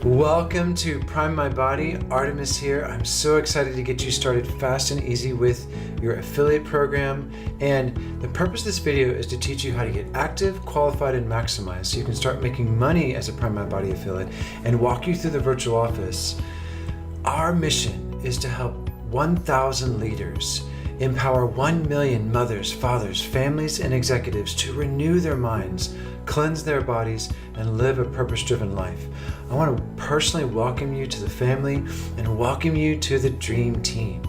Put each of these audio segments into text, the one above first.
Welcome to PrimeMyBody. Arttemis here. I'm so excited to get you started fast and easy with your affiliate program. And the purpose of this video is to teach you how to get active, qualified, and maximized so you can start making money as a PrimeMyBody affiliate and walk you through the virtual office. Our mission is to help 1,000 leaders empower 1 million mothers, fathers, families, and executives to renew their minds, cleanse their bodies, and live a purpose-driven life. I want to personally welcome you to the family and welcome you to the dream team.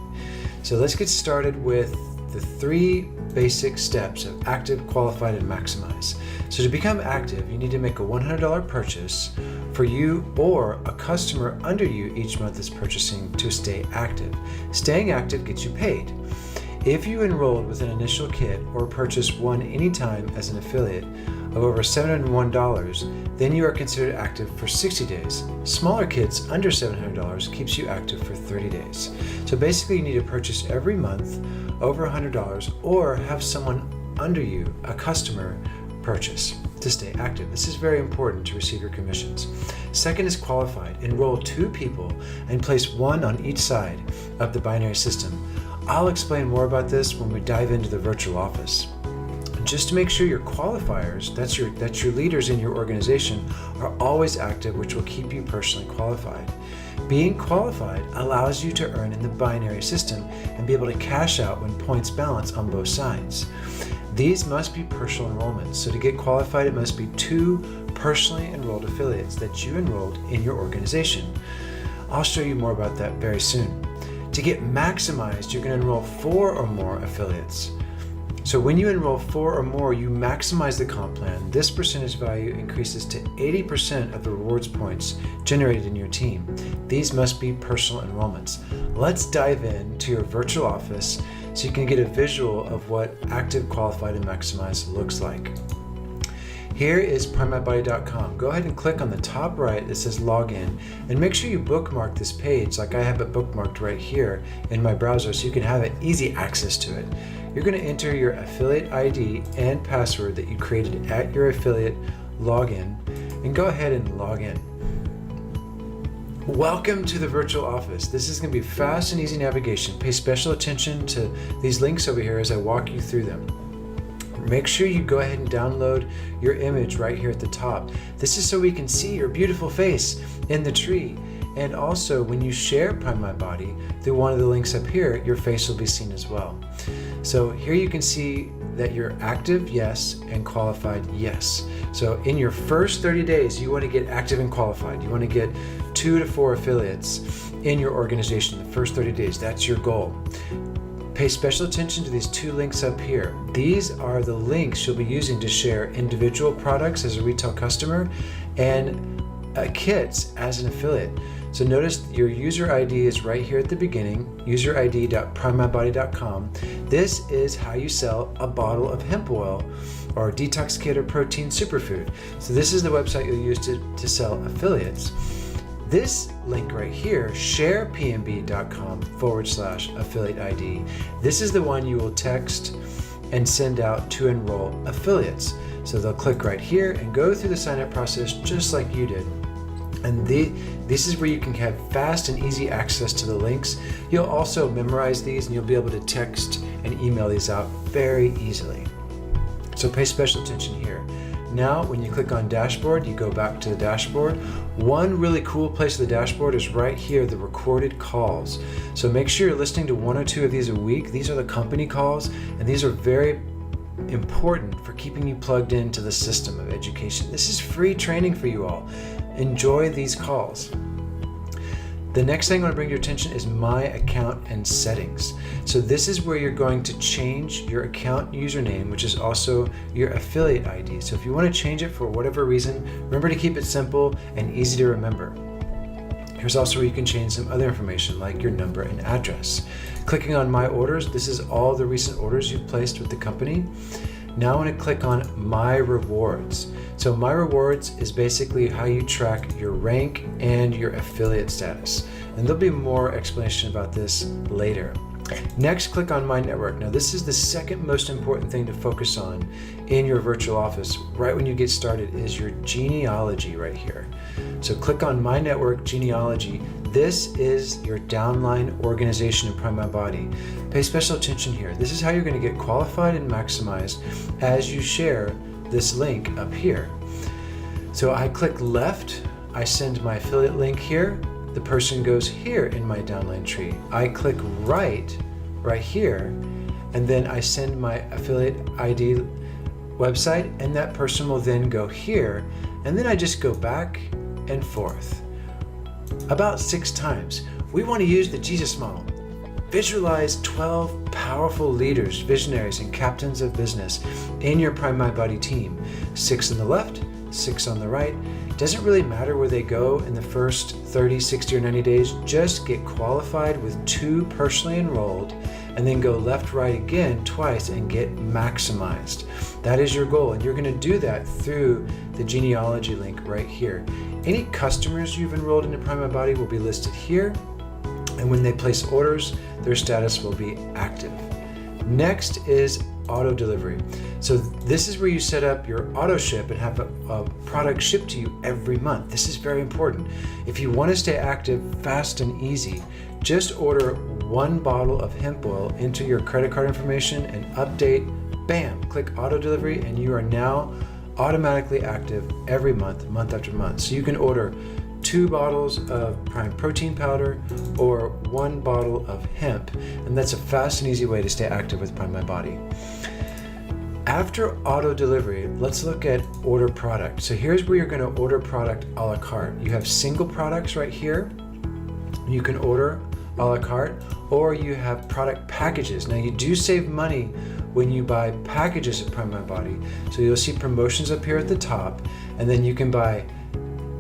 So let's get started with the 3 basic steps of active, qualified, and maximize. So to become active, you need to make a $100 purchase for you or a customer under you each month is purchasing to stay active. Staying active gets you paid. If you enrolled with an initial kit or purchase one anytime as an affiliate of over $701, then you are considered active for 60 days. Smaller kits under $700 keeps you active for 30 days. So basically you need to purchase every month over $100 or have someone under you, a customer, purchase to stay active. This is very important to receive your commissions. Second is qualified. Enroll 2 people and place 1 on each side of the binary system. I'll explain more about this when we dive into the virtual office. Just to make sure your qualifiers, that's your leaders in your organization, are always active, which will keep you personally qualified. Being qualified allows you to earn in the binary system and be able to cash out when points balance on both sides. These must be personal enrollments. So to get qualified, it must be 2 personally enrolled affiliates that you enrolled in your organization. I'll show you more about that very soon. To get maximized, you're going to enroll 4 or more affiliates. So when you enroll 4 or more, you maximize the comp plan. This percentage value increases to 80% of the rewards points generated in your team. These must be personal enrollments. Let's dive into your virtual office so you can get a visual of what active, qualified, and maximized looks like. Here is PrimeMyBody.com. Go ahead and click on the top right that says login and make sure you bookmark this page like I have it bookmarked right here in my browser so you can have easy access to it. You're going to enter your affiliate ID and password that you created at your affiliate login and go ahead and log in. Welcome to the virtual office. This is going to be fast and easy navigation. Pay special attention to these links over here as I walk you through them. Make sure you go ahead and download your image right here at the top. This is so we can see your beautiful face in the tree. And also when you share PrimeMyBody through one of the links up here, your face will be seen as well. So here you can see that you're active, yes, and qualified, yes. So in your first 30 days, you want to get active and qualified. You want to get 2 to 4 affiliates in your organization in the first 30 days. That's your goal. Pay special attention to these 2 links up here. These are the links you'll be using to share individual products as a retail customer and kits as an affiliate. So notice your user ID is right here at the beginning, userid.primemybody.com. This is how you sell a bottle of hemp oil or detox kit or protein superfood. So this is the website you'll use to sell affiliates. This link right here, sharepmb.com/affiliate ID. This is the one you will text and send out to enroll affiliates. So they'll click right here and go through the sign up process just like you did. And this is where you can have fast and easy access to the links. You'll also memorize these and you'll be able to text and email these out very easily. So pay special attention here. Now, when you click on dashboard, you go back to the dashboard. One really cool place of the dashboard is right here, the recorded calls. So make sure you're listening to 1 or 2 of these a week. These are the company calls, and these are very important for keeping you plugged into the system of education. This is free training for you all. Enjoy these calls. The next thing I want to bring to your attention is My Account and Settings. So this is where you're going to change your account username, which is also your affiliate ID. So if you want to change it for whatever reason, remember to keep it simple and easy to remember. Here's also where you can change some other information like your number and address. Clicking on My Orders, this is all the recent orders you've placed with the company. Now I want to click on My Rewards. So My Rewards is basically how you track your rank and your affiliate status. And there'll be more explanation about this later. Next, click on My Network. Now, this is the second most important thing to focus on in your virtual office right when you get started is your genealogy right here. So click on My Network Genealogy. This is your downline organization in PrimeMyBody. Pay special attention here. This is how you're going to get qualified and maximized as you share this link up here. So I click left, I send my affiliate link here. The person goes here in my downline tree. I click right here, and then I send my affiliate ID website, and that person will then go here, and then I just go back and forth about 6 times. We want to use the Jesus model. Visualize 12 powerful leaders, visionaries, and captains of business in your PrimeMyBody team. 6 on the left, 6 on the right. Doesn't really matter where they go in the first 30, 60, or 90 days. Just get qualified with 2 personally enrolled, and then go left, right again twice and get maximized. That is your goal, and you're going to do that through the genealogy link right here. Any customers you've enrolled into PrimeMyBody will be listed here, and when they place orders, their status will be active. Next is auto delivery. So this is where you set up your auto ship and have a product shipped to you every month. This is very important. If you want to stay active, fast, and easy, just order 1 bottle of hemp oil into your credit card information and update, bam, click auto delivery, and you are now automatically active every month, month after month. So you can order 2 bottles of Prime Protein Powder or 1 bottle of hemp, and that's a fast and easy way to stay active with PrimeMyBody. After auto delivery, let's look at order product. So here's where you're going to order product a la carte. You have single products right here. You can order a la carte, or you have product packages. Now you do save money when you buy packages of PrimeMyBody. So you'll see promotions up here at the top, and then you can buy,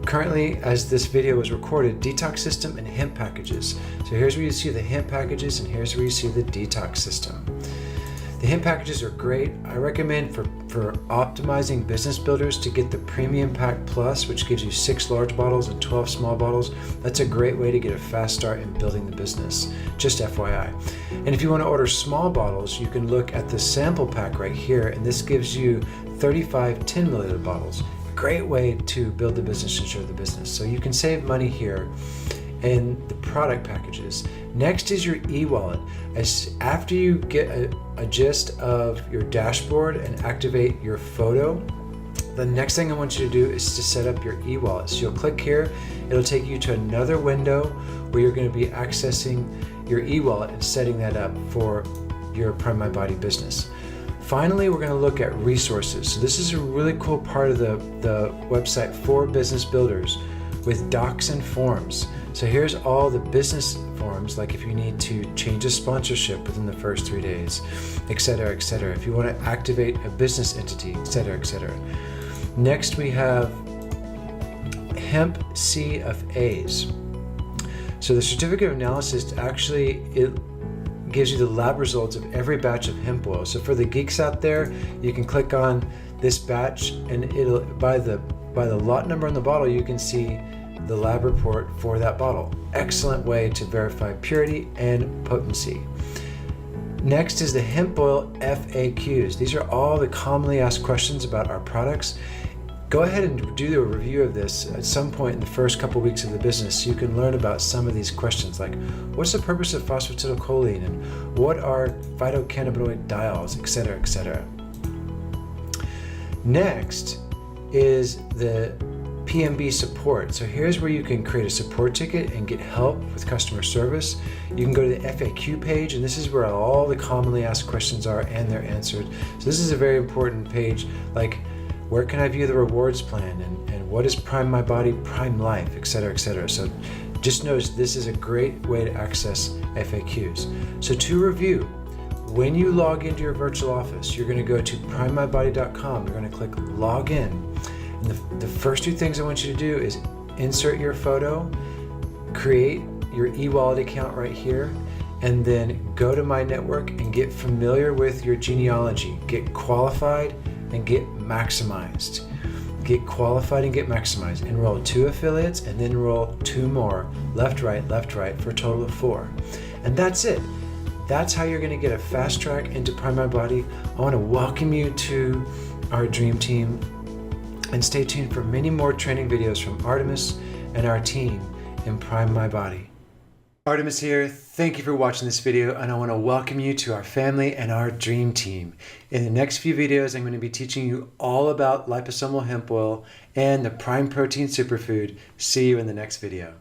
currently as this video was recorded, detox system and hemp packages. So here's where you see the hemp packages, and here's where you see the detox system. The hemp packages are great. I recommend for optimizing business builders to get the Premium Pack Plus, which gives you 6 large bottles and 12 small bottles. That's a great way to get a fast start in building the business, just FYI. And if you want to order small bottles, you can look at the sample pack right here, and this gives you 35 10 milliliter bottles. Great way to build the business and show the business. So you can save money here in the product packages. Next is your e-wallet. After you get a gist of your dashboard and activate your photo, the next thing I want you to do is to set up your e-wallet. So you'll click here, it'll take you to another window where you're going to be accessing your e-wallet and setting that up for your PrimeMyBody business. Finally, we're going to look at resources. So this is a really cool part of the website for business builders with docs and forms. So here's all the business forms, like if you need to change a sponsorship within the first 3 days, etc., etc. If you want to activate a business entity, etc., etc. Next, we have hemp CFAs. So the certificate of analysis actually, it gives you the lab results of every batch of hemp oil. So for the geeks out there, you can click on this batch, and it'll by the lot number on the bottle, you can see the lab report for that bottle. Excellent way to verify purity and potency. Next is the hemp oil FAQs. These are all the commonly asked questions about our products. Go ahead and do a review of this at some point in the first couple weeks of the business so you can learn about some of these questions, like what's the purpose of phosphatidylcholine and what are phytocannabinoid diols, etc., etc. Next is the PMB support. So here's where you can create a support ticket and get help with customer service. You can go to the FAQ page, and this is where all the commonly asked questions are and they're answered. So this is a very important page, like where can I view the rewards plan, and what is PrimeMyBody, Prime Life, etc., etc. So just notice this is a great way to access FAQs. So to review, when you log into your virtual office, you're going to go to PrimeMyBody.com. You're going to click log in. And the first 2 things I want you to do is insert your photo, create your e-wallet account right here, and then go to My Network and get familiar with your genealogy. Get qualified and get maximized. Get qualified and get maximized. Enroll 2 affiliates and then enroll 2 more, left, right, for a total of 4. And that's it. That's how you're going to get a fast track into Prime My Body. I want to welcome you to our dream team, and stay tuned for many more training videos from Arttemis and our team in Prime My Body. Arttemis here. Thank you for watching this video, and I want to welcome you to our family and our dream team. In the next few videos, I'm going to be teaching you all about liposomal hemp oil and the Prime Protein Superfood. See you in the next video.